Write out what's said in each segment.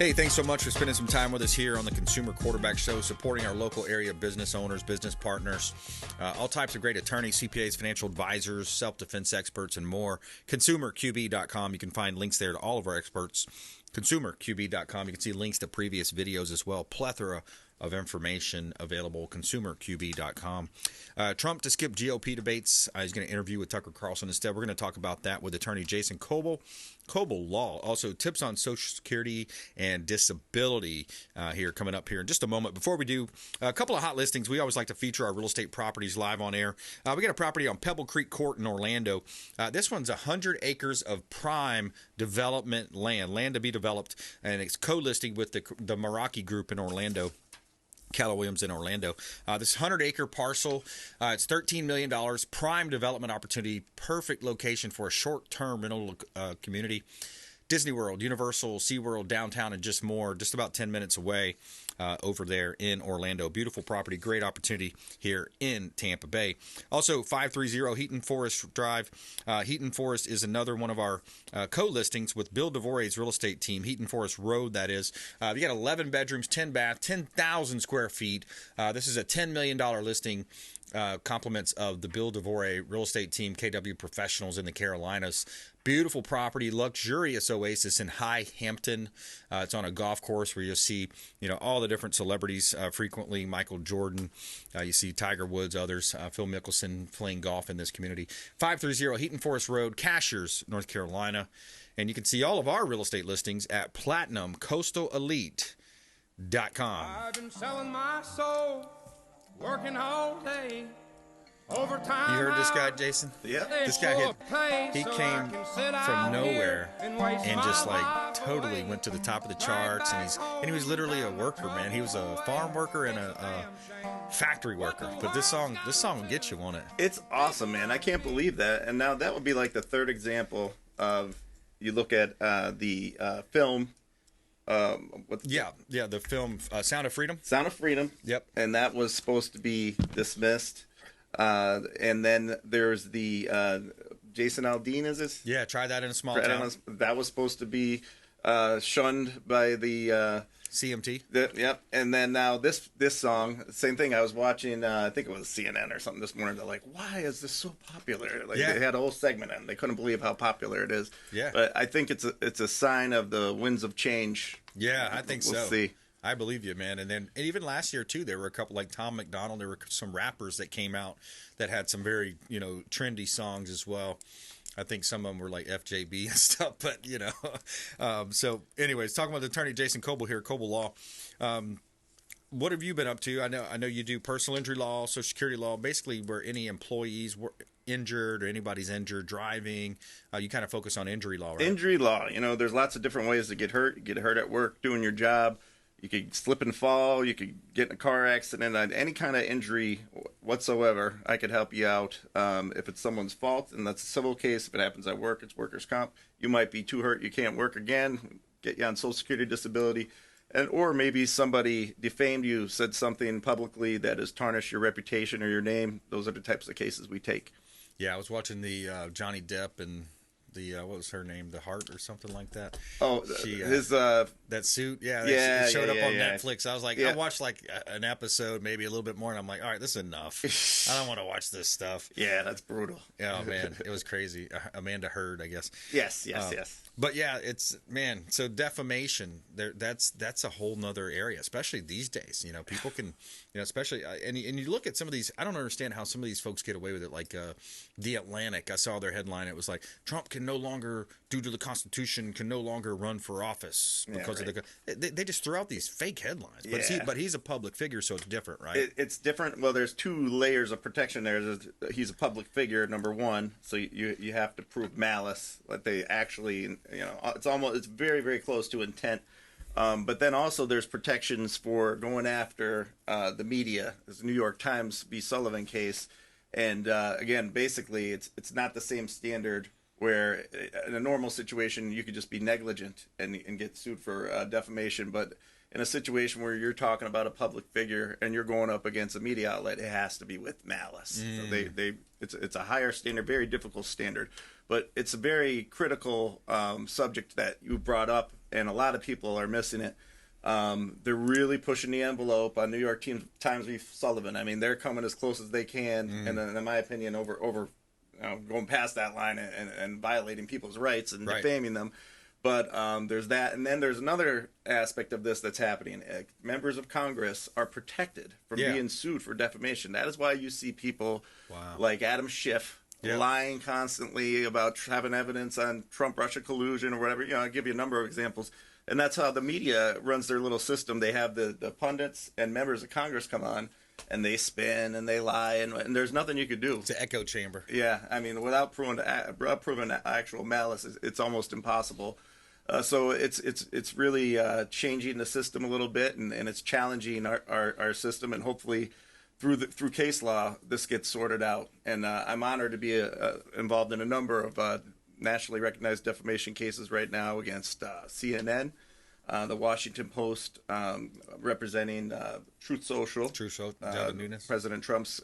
Hey, thanks so much for spending some time with us here on the Consumer Quarterback Show, supporting our local area business owners, business partners, all types of great attorneys, CPAs, financial advisors, self-defense experts, and more. ConsumerQB.com. You can find links there to all of our experts. ConsumerQB.com. You can see links to previous videos as well. Plethora of information available. ConsumerQB.com. Trump to skip GOP debates. He's going to interview with Tucker Carlson instead. We're going to talk about that with attorney Jason Kobal. Kobal Law. Also, tips on Social Security and disability here coming up here in just a moment. Before we do, a couple of hot listings. We always like to feature our real estate properties live on air. We got a property on Pebble Creek Court in Orlando. This one's 100 acres of prime development land to be developed, and it's co-listing with the Meraki Group in Orlando. Keller Williams in Orlando. This 100-acre parcel, it's $13 million, prime development opportunity, perfect location for a short-term rental community. Disney World, Universal, SeaWorld, downtown, and just more, just about 10 minutes away over there in Orlando. Beautiful property, great opportunity here in Tampa Bay. Also, 530 Heaton Forest Drive. Heaton Forest is another one of our co-listings with Bill DeVore's real estate team. Heaton Forest Road, that is. You got 11 bedrooms, 10 bath, 10,000 square feet. This is a $10 million listing. Compliments of the Bill DeVore real estate team, KW Professionals in the Carolinas. Beautiful property, luxurious oasis in High Hampton. It's on a golf course where you'll see, all the different celebrities frequently. Michael Jordan, you see Tiger Woods, others. Phil Mickelson playing golf in this community. 530 Heaton Forest Road, Cashiers, North Carolina. And you can see all of our real estate listings at PlatinumCoastalElite.com. I've been selling my soul, working all day. Overtime. You heard this guy, Jason? Yeah. This guy he came from nowhere and just totally went to the top of the charts, and he was literally a worker, man. He was a farm worker and a factory worker. But this song will get you on it. It's awesome, man. I can't believe that. And now that would be like the third example of, you look at the film. The film Sound of Freedom. Sound of Freedom. Yep. And that was supposed to be dismissed. And then there's the Jason Aldean, is this? Yeah, Try That in a Small Town. That was supposed to be shunned by the CMT. Yep. And then now this song, same thing. I was watching, I think it was CNN or something this morning. They're like, why is this so popular? They had a whole segment on it. They couldn't believe how popular it is. Yeah. But I think it's a sign of the winds of change. Yeah, I think we'll so. See. I believe you, man. And even last year, too, there were a couple like Tom McDonald. There were some rappers that came out that had some very, trendy songs as well. I think some of them were like FJB and stuff, but, So, anyways, talking about attorney Jason Kobal here, Kobal Law. What have you been up to? I know you do personal injury law, Social Security law, basically where any employees were injured or anybody's injured driving. You kind of focus on injury law, right? Injury law. There's lots of different ways to get hurt. You get hurt at work, doing your job. You could slip and fall. You could get in a car accident. Any kind of injury whatsoever, I could help you out. If it's someone's fault, and that's a civil case. If it happens at work, it's workers' comp. You might be too hurt. You can't work again. Get you on Social Security disability. Or maybe somebody defamed you, said something publicly that has tarnished your reputation or your name. Those are the types of cases we take. Yeah, I was watching the Johnny Depp and the what was her name, the Heart or something like that. Oh, his that suit, it showed up on Netflix. I was like, I watched like an episode, maybe a little bit more, and I'm like, all right, this is enough. I don't want to watch this stuff. Yeah, that's brutal. Oh man, it was crazy. Amanda Heard, I guess. Yes. But yeah, it's so defamation. That's a whole nother area, especially these days. People can, especially and you look at some of these. I don't understand how some of these folks get away with it. Like the Atlantic, I saw their headline. It was like Trump can no longer, due to the Constitution, can no longer run for office because of they just throw out these fake headlines. But he's a public figure, so it's different, right? It's different. Well, there's two layers of protection there. He's a public figure, number one, so you have to prove malice, that they actually, it's very, very close to intent. But then also there's protections for going after the media. There's the New York Times v. Sullivan case. And again, basically, it's not the same standard where in a normal situation you could just be negligent and get sued for defamation. But in a situation where you're talking about a public figure and you're going up against a media outlet, it has to be with malice. So it's a higher standard, very difficult standard. But it's a very critical subject that you brought up. and a lot of people are missing it. They're really pushing the envelope on New York Times v. Sullivan. I mean, they're coming as close as they can, and in my opinion, over going past that line and violating people's rights and defaming them. But there's that, and then there's another aspect of this that's happening. Members of Congress are protected from being sued for defamation. That is why you see people like Adam Schiff lying constantly about having evidence on Trump-Russia collusion or whatever. I'll give you a number of examples. And that's how the media runs their little system. They have the pundits and members of Congress come on, and they spin and they lie, and there's nothing you could do. It's an echo chamber. Yeah, I mean, without proving actual malice, it's almost impossible. So it's really changing the system a little bit, and it's challenging our system, and hopefully through case law this gets sorted out. And I'm honored to be involved in a number of nationally recognized defamation cases right now against CNN, the Washington Post, representing Truth Social, Devin Nunes, President Trump's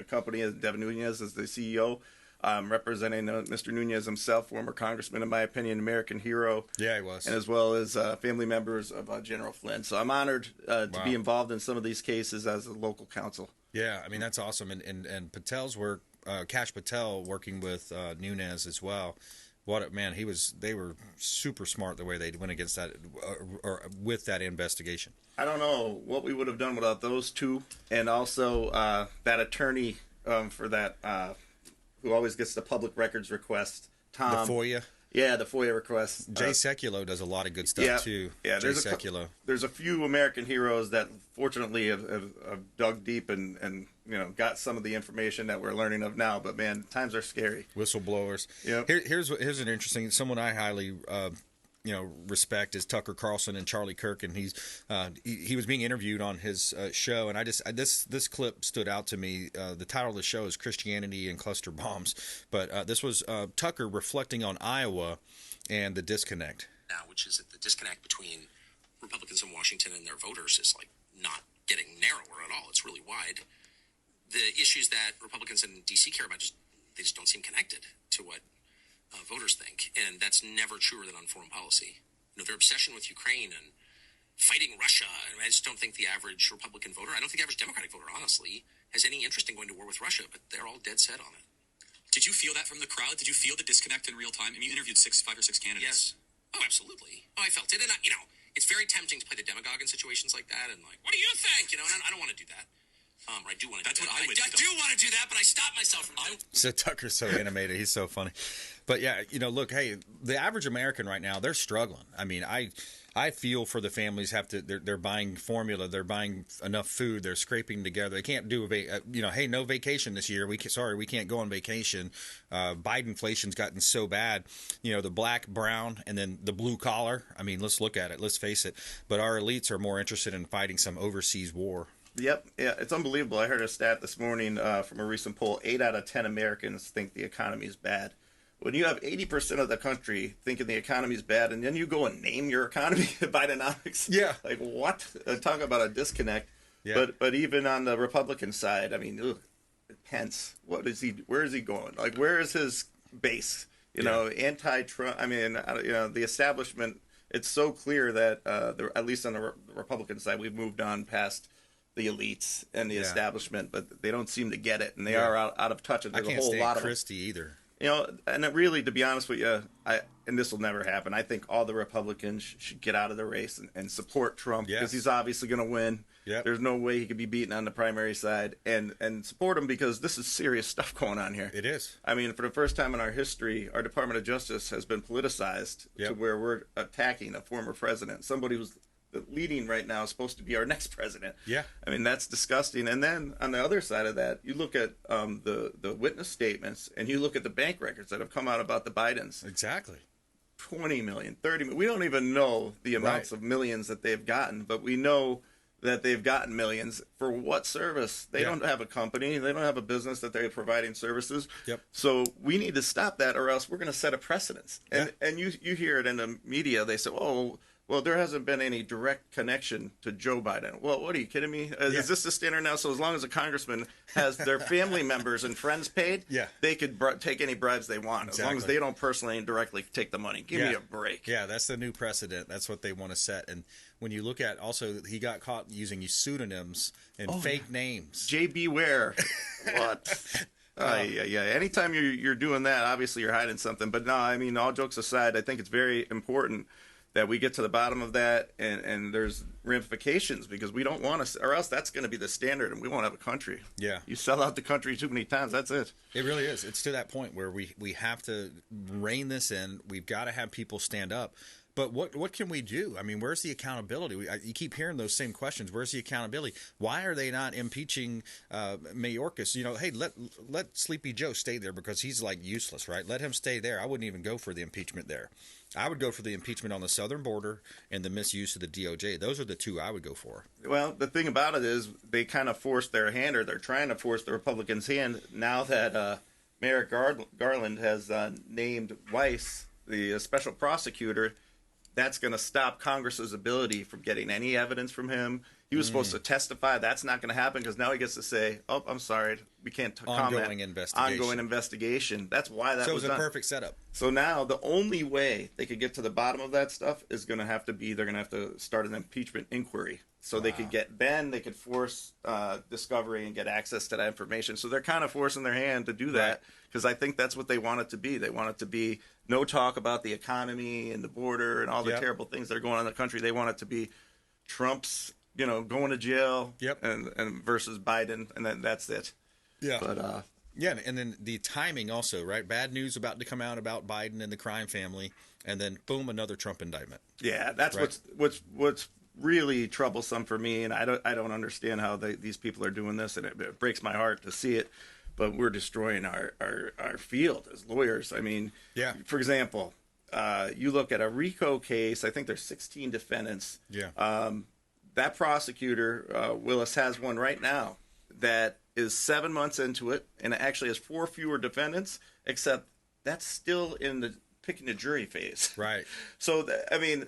company. Devin Nunes is the CEO. Representing Mr. Nunes himself, former congressman, in my opinion, American hero. Yeah, he was. And as well as family members of General Flynn. So I'm honored to be involved in some of these cases as a local counsel. Yeah, I mean, that's awesome. And Patel's work, Kash Patel working with Nunes as well. They were super smart the way they went against that or with that investigation. I don't know what we would have done without those two, and also that attorney for that who always gets the public records request, Tom. The FOIA? Yeah, the FOIA request. Jay Sekulow does a lot of good stuff, too. Yeah, there's a few American heroes that fortunately have dug deep and got some of the information that we're learning of now. But, man, times are scary. Whistleblowers. Yep. Here's an interesting, someone I highly respect is Tucker Carlson and Charlie Kirk, and he was being interviewed on his show, and this clip stood out to me. The title of the show is Christianity and Cluster Bombs, but this was Tucker reflecting on Iowa and the disconnect. Now, which is that the disconnect between Republicans in Washington and their voters is like not getting narrower at all. It's really wide. The issues that Republicans in D.C. care about they just don't seem connected to what voters think, and that's never truer than on foreign policy. Their obsession with Ukraine and fighting Russia, I just don't think the average Republican voter, I don't think the average Democratic voter, honestly, has any interest in going to war with Russia, but they're all dead set on it. Did you feel that from the crowd? Did you feel the disconnect in real time? I mean, you interviewed 5 or 6 candidates. Yes. Oh, absolutely. Oh, I felt it, and it's very tempting to play the demagogue in situations like that, and like, what do you think? And I don't want to do that. I do want to do that. I do want to do that, but I stop myself from doing it. So Tucker's so animated. He's so funny. But yeah, look, hey, the average American right now, they're struggling. I mean, I feel for the families they're buying formula, they're buying enough food, they're scraping together. They can't do hey, no vacation this year. We can't go on vacation. Biden inflation's gotten so bad. The black, brown, and then the blue collar. I mean, let's look at it. Let's face it. But our elites are more interested in fighting some overseas war. Yep. Yeah, it's unbelievable. I heard a stat this morning from a recent poll. 8 out of 10 Americans think the economy is bad. When you have 80% of the country thinking the economy is bad, and then you go and name your economy Bidenomics, like what? Talk about a disconnect. Yeah. But even on the Republican side, I mean, Pence, what is he? Where is he going? Like, where is his base? Anti-Trump. I mean, the establishment. It's so clear that at least on the Republican side, we've moved on past the elites and the establishment, but they don't seem to get it, and they are out of touch. And there's I can't a whole stand lot of Christie either. And really, to be honest with you, and this will never happen. I think all the Republicans should get out of the race and support Trump because he's obviously going to win. Yep. There's no way he could be beaten on the primary side, and support him because this is serious stuff going on here. It is. I mean, for the first time in our history, our Department of Justice has been politicized to where we're attacking a former president, somebody who's leading right now is supposed to be our next president. Yeah. I mean, that's disgusting. And then on the other side of that, you look at the witness statements and you look at the bank records that have come out about the Bidens. Exactly. 20 million, 30 million. We don't even know the amounts of millions that they've gotten, but we know that they've gotten millions. For what service? They don't have a company. They don't have a business that they're providing services. Yep. So we need to stop that or else we're going to set a precedence. And you hear it in the media. They say, oh, well, there hasn't been any direct connection to Joe Biden. Well, what are you kidding me? Is this the standard now? So as long as a congressman has their family members and friends paid, they could take any bribes they want, as long as they don't personally and directly take the money. Give me a break. Yeah, that's the new precedent. That's what they want to set. And when you look at also, he got caught using pseudonyms and fake names. J.B. Ware. What? Yeah. Anytime you're doing that, obviously you're hiding something. But no, I mean, all jokes aside, I think it's very important that we get to the bottom of that, and there's ramifications, because we don't want to, or else that's going to be the standard, and we won't have a country. Yeah. You sell out the country too many times, that's it. It really is. It's to that point where we have to rein this in. We've got to have people stand up. But what can we do? I mean, where's the accountability? You keep hearing those same questions. Where's the accountability? Why are they not impeaching Mayorkas? You know, hey, let Sleepy Joe stay there because he's like useless, right? Let him stay there. I wouldn't even go for the impeachment there. I would go for the impeachment on the southern border and the misuse of the DOJ. Those are the two I would go for. Well, the thing about it is they kind of forced their hand, or they're trying to force the Republicans' hand, now that Merrick Garland has named Weiss the special prosecutor. That's going to stop Congress's ability from getting any evidence from him. He was supposed to testify. That's not going to happen, because now he gets to say, "Oh, I'm sorry, we can't comment." Ongoing investigation. That's why that was done. So it was a perfect setup. So now the only way they could get to the bottom of that stuff is going to have to be, they're going to have to start an impeachment inquiry. So they could they could force discovery and get access to that information. So they're kind of forcing their hand to do that, because I think that's what they want it to be. They want it to be no talk about the economy and the border and all the terrible things that are going on in the country. They want it to be Trump's, going to jail, and versus Biden, and then that's it. Yeah. But and then the timing also, right? Bad news about to come out about Biden and the crime family, and then boom, another Trump indictment. Yeah, that's what's really troublesome for me, and I don't understand how these people are doing this, and it breaks my heart to see it. But we're destroying our field as lawyers. I mean, for example, you look at a RICO case. I think there's 16 defendants. That prosecutor, Willis, has one right now that is 7 months into it, and it actually has 4 fewer defendants, except that's still in the picking the jury phase. Right. So,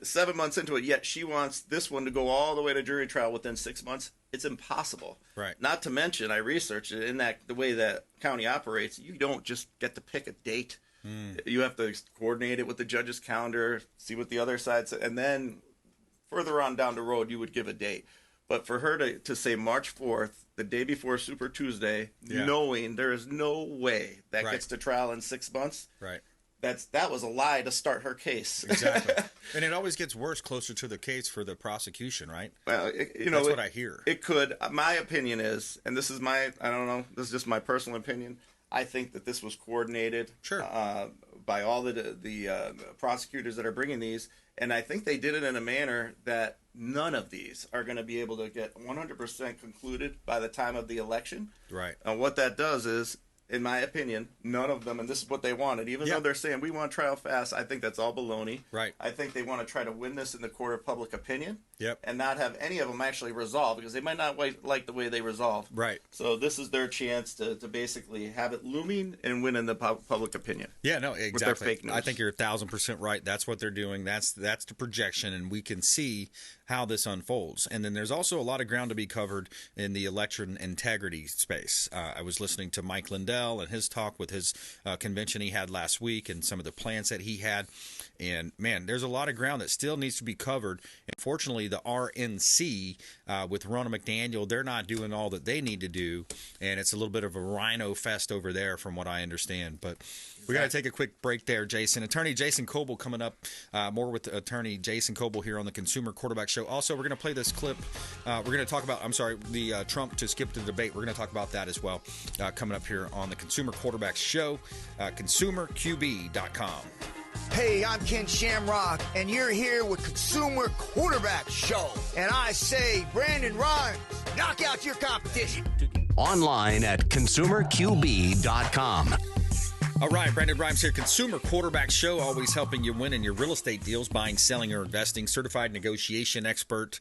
7 months into it, yet she wants this one to go all the way to jury trial within 6 months. It's impossible. Right. Not to mention, I researched it, in that the way that county operates, you don't just get to pick a date. You have to coordinate it with the judge's calendar, see what the other side said, and then further on down the road, you would give a date. But for her to say March 4th, the day before Super Tuesday, knowing there is no way that gets to trial in 6 months, that was a lie to start her case. Exactly. And it always gets worse closer to the case for the prosecution, right? Well, that's what I hear. It could. My opinion is, and this is I don't know, this is just my personal opinion, I think that this was coordinated by all the prosecutors that are bringing these, and I think they did it in a manner that none of these are going to be able to get 100% concluded by the time of the election. Right. And what that does is, in my opinion, none of them, and this is what they wanted, even though they're saying we want trial fast, I think that's all baloney. Right. I think they want to try to win this in the court of public opinion. Yep. And not have any of them actually resolve, because they might not like the way they resolve. Right. So this is their chance to basically have it looming and win in the public opinion. Yeah, no, exactly. With their fake news. I think you're 1,000% right. That's what they're doing. That's the projection, and we can see how this unfolds. And then there's also a lot of ground to be covered in the election integrity space. I was listening to Mike Lindell and his talk with his convention he had last week, and some of the plans that he had. And man, there's a lot of ground that still needs to be covered. And fortunately, the RNC with Ronna McDaniel, they're not doing all that they need to do, and it's a little bit of a rhino fest over there, from what I understand. But we got to take a quick break there, Jason. Attorney Jason Kobal coming up. More with Attorney Jason Kobal here on the Consumer Quarterback Show. Also, we're going to play this clip. We're going to talk about, the Trump to skip the debate. We're going to talk about that as well coming up here on the Consumer Quarterback Show, consumerqb.com. Hey, I'm Ken Shamrock, and you're here with Consumer Quarterback Show. And I say, Brandon Rhymes, knock out your competition. Online at consumerqb.com. All right, Brandon Rhymes here, Consumer Quarterback Show, always helping you win in your real estate deals, buying, selling, or investing. Certified negotiation expert,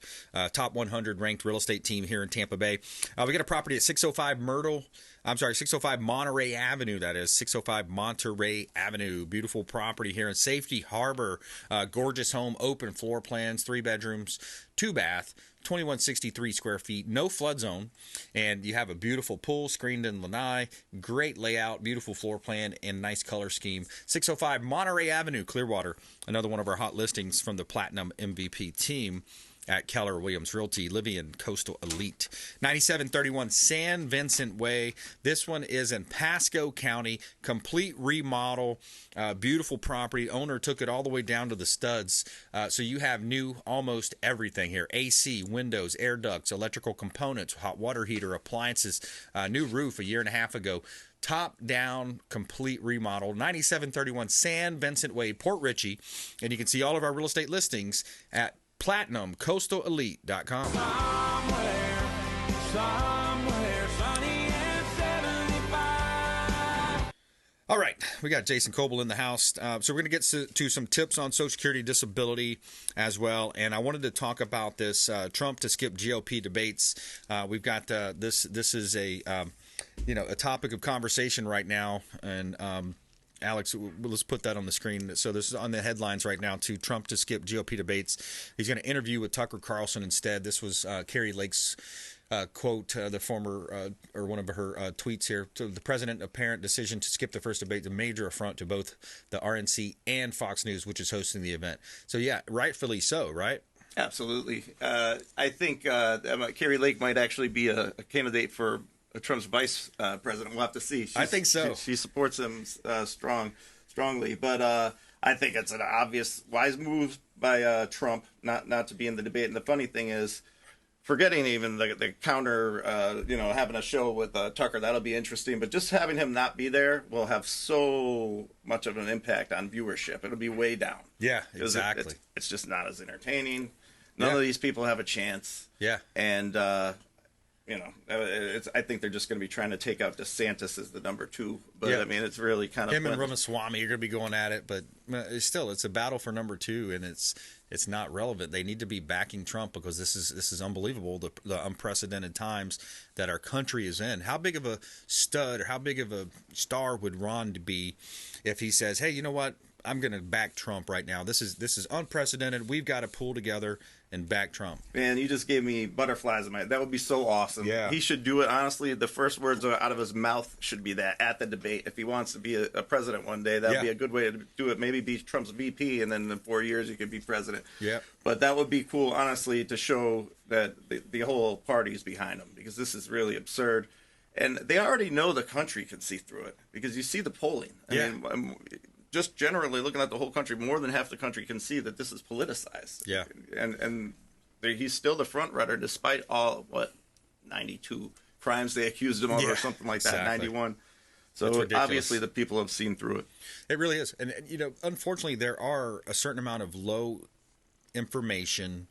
top 100 ranked real estate team here in Tampa Bay. We got a property at 605 Myrtle I'm sorry, 605 Monterey Avenue, that is. 605 Monterey Avenue. Beautiful property here in Safety Harbor. Gorgeous home, open floor plans, 3 bedrooms, 2 bath, 2163 square feet, no flood zone, and you have a beautiful pool screened in lanai, great layout, beautiful floor plan, and nice color scheme. 605 Monterey Avenue, Clearwater, another one of our hot listings from the Platinum MVP team at Keller Williams Realty, Livian Coastal Elite. 9731 San Vincent Way. This one is in Pasco County. Complete remodel. Beautiful property. Owner took it all the way down to the studs. So you have new almost everything here. AC, windows, air ducts, electrical components, hot water heater, appliances, new roof a year and a half ago. Top down, complete remodel. 9731 San Vincent Way, Port Richey. And you can see all of our real estate listings at PlatinumCoastalElite.com. Somewhere sunny and 75. All right, we got Jason Kobal in the house. So we're going to get to some tips on Social Security disability as well. And I wanted to talk about this Trump to skip GOP debates. We've got this is a a topic of conversation right now, and Alex, let's put that on the screen. So this is on the headlines right now, too. Trump to skip GOP debates. He's going to interview with Tucker Carlson instead. This was Carrie Lake's quote, the former, or one of her tweets here. So the president's apparent decision to skip the first debate is a major affront to both the RNC and Fox News, which is hosting the event. So, yeah, rightfully so, right? Absolutely. I think Carrie Lake might actually be a candidate for Trump's vice president. We'll have to see. I think so. She supports him strongly, but I think it's an obvious wise move by Trump not to be in the debate. And the funny thing is, forgetting even the counter, having a show with Tucker, that'll be interesting. But just having him not be there will have so much of an impact on viewership. It'll be way down. Yeah, exactly. It's just not as entertaining. None of these people have a chance. Yeah. And I think they're just going to be trying to take out DeSantis as the number 2. But I mean, it's really kind of him and Ramaswamy are going to be going at it. But it's a battle for number 2, and it's not relevant. They need to be backing Trump because this is unbelievable. The unprecedented times that our country is in. How big of a stud or how big of a star would Ron be if he says, "Hey, you know what? I'm going to back Trump right now. This is unprecedented. We've got to pull together and back Trump." Man, you just gave me butterflies in my. That would be so awesome. Yeah. He should do it. Honestly, the first words out of his mouth should be that at the debate. If he wants to be a president one day, that would be a good way to do it. Maybe be Trump's VP, and then in 4 years you could be president. Yeah. But that would be cool, honestly, to show that the whole party is behind him, because this is really absurd. And they already know the country can see through it, because you see the polling. I mean, just generally looking at the whole country, more than half the country can see that this is politicized. Yeah. And he's still the front runner despite all, 92 crimes they accused him of or something like that, exactly. 91. So obviously the people have seen through it. It really is. And, unfortunately, there are a certain amount of low information,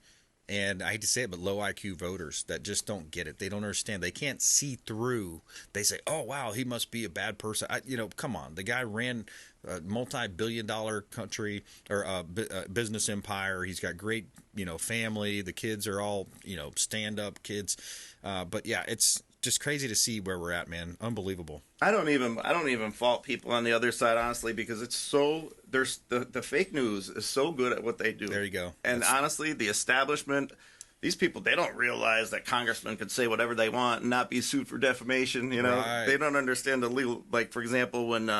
and I hate to say it, but low IQ voters that just don't get it. They don't understand. They can't see through. They say, "Oh, wow, he must be a bad person." Come on. The guy ran a multi-billion-dollar country or business empire. He's got great, family. The kids are all, stand-up kids. But yeah, it's just crazy to see where we're at, man. Unbelievable. I don't even fault people on the other side, honestly, because it's so the fake news is so good at what they do. There you go. And honestly, the establishment, these people, they don't realize that congressmen can say whatever they want and not be sued for defamation. Right. They don't understand the legal. Like, for example, when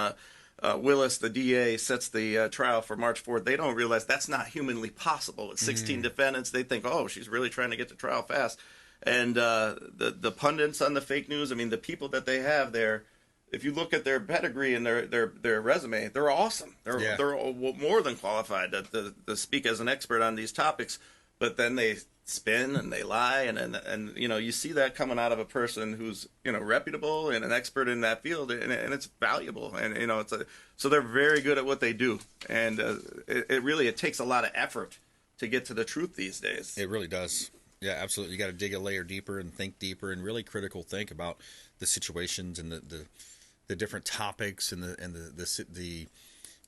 Willis, the DA, sets the trial for March 4th, they don't realize that's not humanly possible. With 16 defendants, they think, "Oh, she's really trying to get to trial fast." And the pundits on the fake news, I mean, the people that they have there, if you look at their pedigree and their resume, they're awesome. They're more than qualified to speak as an expert on these topics. But then they spin and they lie, and you see that coming out of a person who's reputable and an expert in that field, and it's valuable, and so they're very good at what they do, and it takes a lot of effort to get to the truth these days. It really does. Yeah, absolutely. You got to dig a layer deeper and think deeper and really critical think about the situations and the different topics and the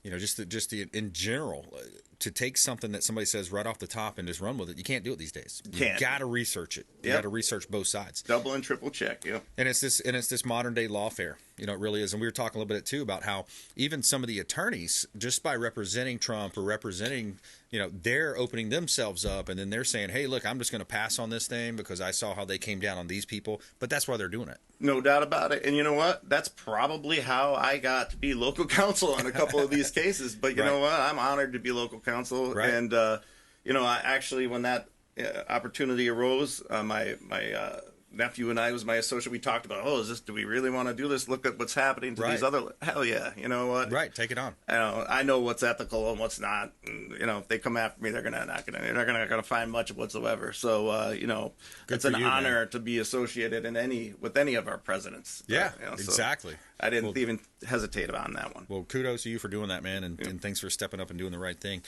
in general, to take something that somebody says right off the top and just run with it, you can't do it these days. You got to research it. You got to research both sides. Double and triple check. Yeah. And it's this modern day lawfare. It really is. And we were talking a little bit too about how even some of the attorneys, just by representing Trump or representing, they're opening themselves up, and then they're saying, hey, look, I'm just going to pass on this thing because I saw how they came down on these people. But that's why they're doing it. No doubt about it. And you know what? That's probably how I got to be local counsel on a couple of these cases. But you know what? I'm honored to be local counsel. Right. And, I actually, when that opportunity arose, my nephew and I was my associate. We talked about, do we really want to do this? Look at what's happening to these other. Hell yeah. You know what? Right. Take it on. I know what's ethical and what's not. And, if they come after me, they're not gonna find much whatsoever. So it's an honor to be associated with any of our presidents. Yeah, exactly. I didn't even hesitate on that one. Well, kudos to you for doing that, man, and thanks for stepping up and doing the right thing.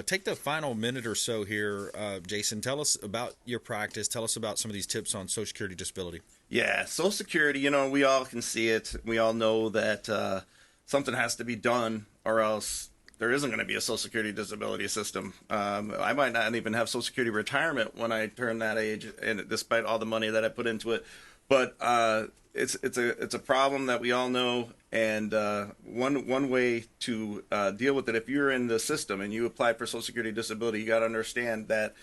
Take the final minute or so here, Jason. Tell us about your practice. Tell us about some of these tips on Social Security disability. Yeah, Social Security, we all can see it. We all know that something has to be done or else there isn't going to be a Social Security disability system. I might not even have Social Security retirement when I turn that age, and despite all the money that I put into it. But it's a problem that we all know, and one way to deal with it, if you're in the system and you apply for Social Security disability, you got to understand that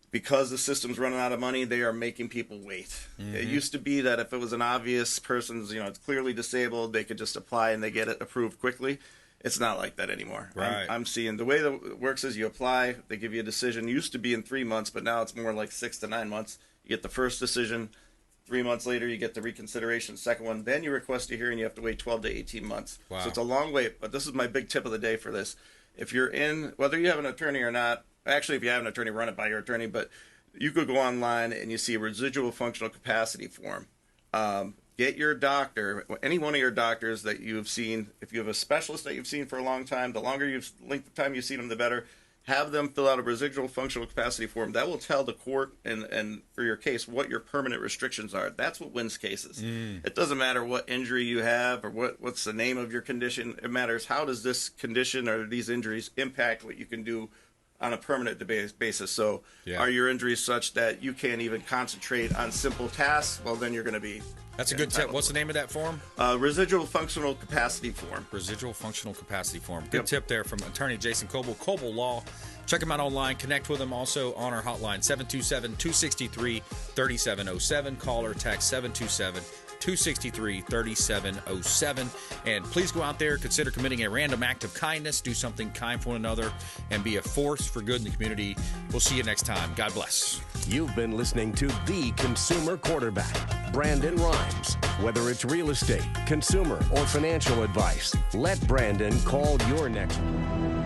because the system's running out of money, they are making people wait. Mm-hmm. It used to be that if it was an obvious person's, it's clearly disabled, they could just apply and they get it approved quickly. It's not like that anymore. Right. I'm seeing the way that it works is you apply, they give you a decision. It used to be in 3 months, but now it's more like 6 to 9 months. You get the first decision. 3 months later, you get the reconsideration, second one. Then you request a hearing, you have to wait 12 to 18 months. Wow. So it's a long wait, but this is my big tip of the day for this. If you're whether you have an attorney or not, actually, if you have an attorney, run it by your attorney, but you could go online and you see a residual functional capacity form. Get your doctor, any one of your doctors that you've seen, if you have a specialist that you've seen for a long time, the longer length of time you've seen them, the better. Have them fill out a residual functional capacity form. That will tell the court and for your case what your permanent restrictions are. That's what wins cases. It doesn't matter what injury you have or what's the name of your condition. It matters how does this condition or these injuries impact what you can do on a permanent basis. So are your injuries such that you can't even concentrate on simple tasks? Well, then you're going to be... That's a good tip. What's the name of that form? Residual functional capacity form. Residual functional capacity form. Good tip there from attorney Jason Kobal, Kobal Law. Check him out online. Connect with him also on our hotline, 727-263-3707. Call or text 727-263-3707. And please go out there, consider committing a random act of kindness, do something kind for one another, and be a force for good in the community. We'll see you next time. God bless. You've been listening to The Consumer Quarterback, Brandon Rhymes. Whether it's real estate, consumer, or financial advice, let Brandon call your next one.